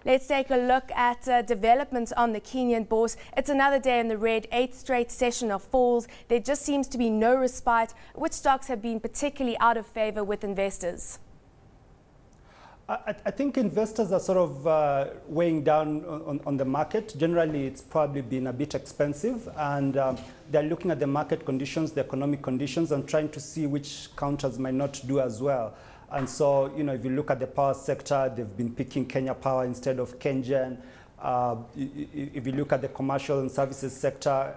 Let's take a look at developments on the Kenyan bourse. It's another day in the red, 8th straight session of falls. There just seems to be no respite. Which stocks have been particularly out of favor with investors? I think investors are sort of weighing down on the market. Generally, it's probably been a bit expensive, and they're looking at the market conditions, the economic conditions, and trying to see which counters might not do as well. And so, if you look at the power sector, they've been picking Kenya Power instead of KenGen. If you look at the commercial and services sector,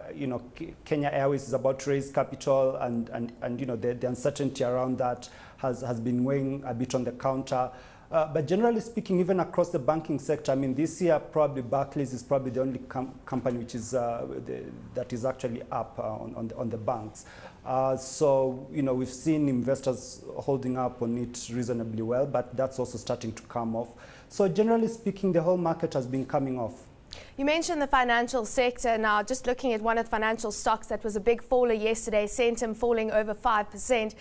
Kenya Airways is about to raise capital, and the uncertainty around that has been weighing a bit on the counter. But generally speaking, even across the banking sector, this year probably Barclays is probably the only company which is that is actually up on the banks. So we've seen investors holding up on it reasonably well, but that's also starting to come off. So generally speaking, the whole market has been coming off. You mentioned the financial sector. Now, just looking at one of the financial stocks that was a big faller yesterday, Centum falling over 5%.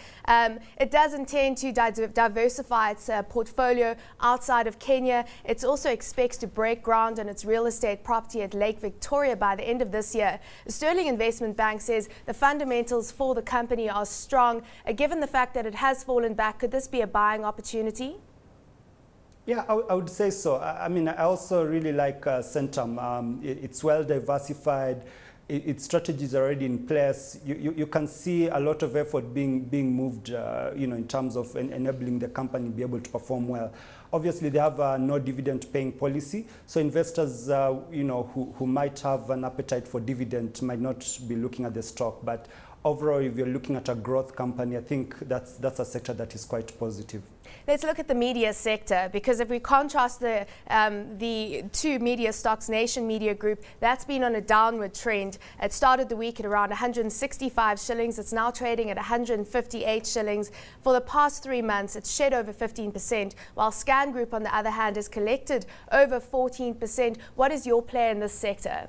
It does intend to diversify its portfolio outside of Kenya. It also expects to break ground on its real estate property at Lake Victoria by the end of this year. The Sterling Investment Bank says the fundamentals for the company are strong. Given the fact that it has fallen back, could this be a buying opportunity? Yeah, I would say so. I also really like Centum. It's well diversified. Its strategies are already in place. You can see a lot of effort being moved, in terms of enabling the company to be able to perform well. Obviously, they have no dividend paying policy, so investors, who might have an appetite for dividend might not be looking at the stock. But overall, if you're looking at a growth company, I think that's a sector that is quite positive. Let's look at the media sector, because if we contrast the two media stocks, Nation Media Group, that's been on a downward trend. It started the week at around 165 shillings. It's now trading at 158 shillings. For the past 3 months, it's shed over 15%, while Scan Group, on the other hand, has collected over 14%. What is your play in this sector?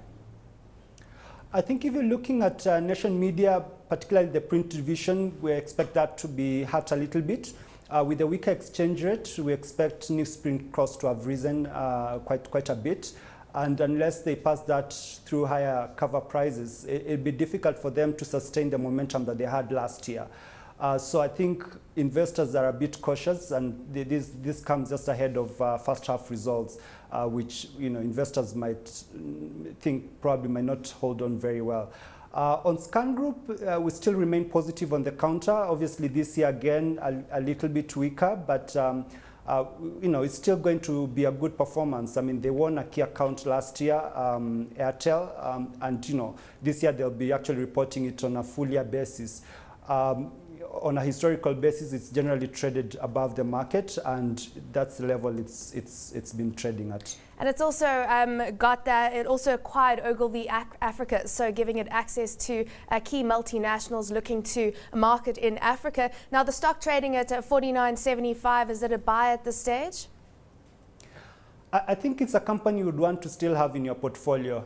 I think if you're looking at Nation Media, particularly the print division, we expect that to be hurt a little bit. With the weaker exchange rate, we expect newsprint costs to have risen quite a bit. And unless they pass that through higher cover prices, it'll be difficult for them to sustain the momentum that they had last year. So I think investors are a bit cautious, and this comes just ahead of first half results, which investors might think probably might not hold on very well. On Scan Group, we still remain positive on the counter. Obviously, this year again a little bit weaker, but it's still going to be a good performance. They won a key account last year, Airtel, and this year they'll be actually reporting it on a full year basis. On a historical basis, it's generally traded above the market, and that's the level it's been trading at. And it's also it also acquired Ogilvy Africa, so giving it access to key multinationals looking to market in Africa. Now, the stock trading at 49.75, is it a buy at this stage? I think it's a company you would want to still have in your portfolio.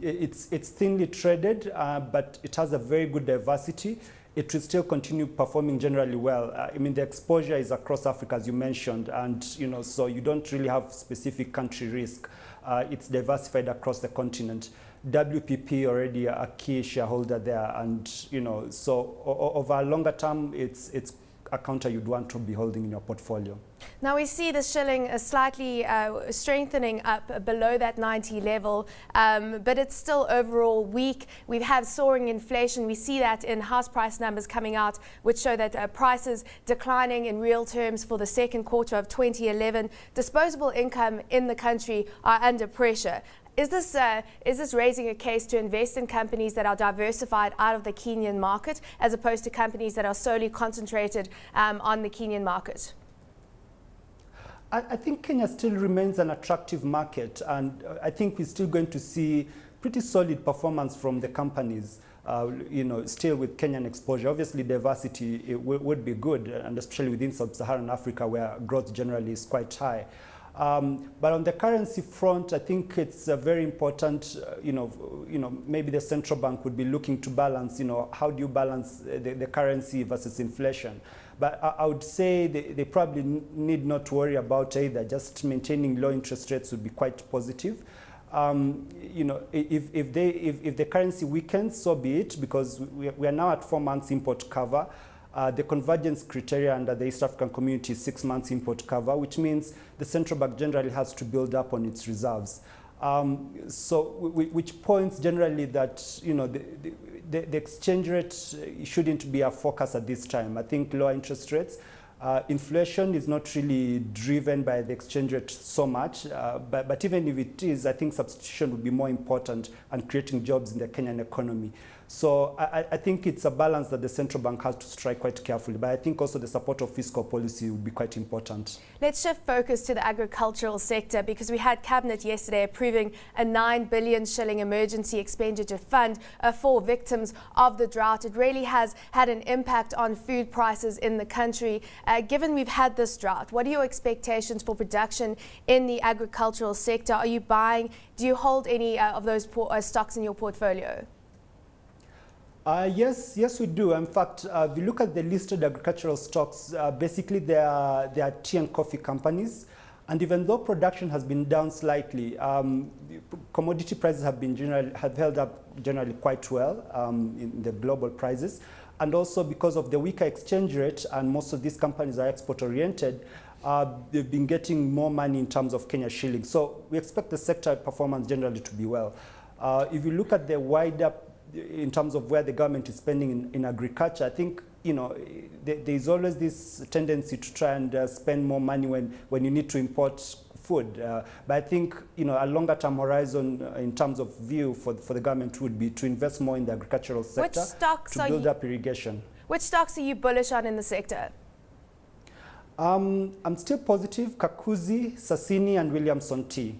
It's thinly traded, but it has a very good diversity. It will still continue performing generally well. The exposure is across Africa, as you mentioned, and so you don't really have specific country risk. It's diversified across the continent. WPP already a key shareholder there, and so over a longer term, it's a counter you'd want to be holding in your portfolio. Now, we see the shilling slightly strengthening up below that 90 level, but it's still overall weak. We have soaring inflation. We see that in house price numbers coming out, which show that prices declining in real terms for the second quarter of 2011. Disposable income in the country are under pressure. Is this raising a case to invest in companies that are diversified out of the Kenyan market, as opposed to companies that are solely concentrated on the Kenyan market? I think Kenya still remains an attractive market, and I think we're still going to see pretty solid performance from the companies, still with Kenyan exposure. Obviously, diversity would be good, and especially within sub-Saharan Africa, where growth generally is quite high. But on the currency front, I think it's very important, maybe the central bank would be looking to balance, how do you balance the currency versus inflation? But I would say they probably need not to worry about either. Just maintaining low interest rates would be quite positive. You know, if the currency weakens, so be it, because we are now at 4 months import cover. The convergence criteria under the East African Community is 6 months import cover, which means the central bank generally has to build up on its reserves. Which points generally that, you know, the exchange rate shouldn't be a focus at this time. I think lower interest rates, inflation is not really driven by the exchange rate so much, but even if it is, I think substitution would be more important and creating jobs in the Kenyan economy. So I think it's a balance that the central bank has to strike quite carefully, but I think also the support of fiscal policy would be quite important. Let's shift focus to the agricultural sector, because we had Cabinet yesterday approving a 9 billion shilling emergency expenditure fund for victims of the drought. It really has had an impact on food prices in the country. Given we've had this drought, what are your expectations for production in the agricultural sector? Are you buying? Do you hold any of those stocks in your portfolio? Yes, we do. In fact, if you look at the listed agricultural stocks, basically they are tea and coffee companies. And even though production has been down slightly, commodity prices have held up generally quite well in the global prices. And also because of the weaker exchange rate, and most of these companies are export-oriented, they've been getting more money in terms of Kenya shillings. So we expect the sector performance generally to be well. If you look at the wider in terms of where the government is spending in agriculture, I think, you know, there's always this tendency to try and spend more money when you need to import food. But I think, you know, a longer term horizon in terms of view for the government would be to invest more in the agricultural sector to build up irrigation. Which stocks are you bullish on in the sector? I'm still positive. Kakuzi, Sasini and Williamson Tea.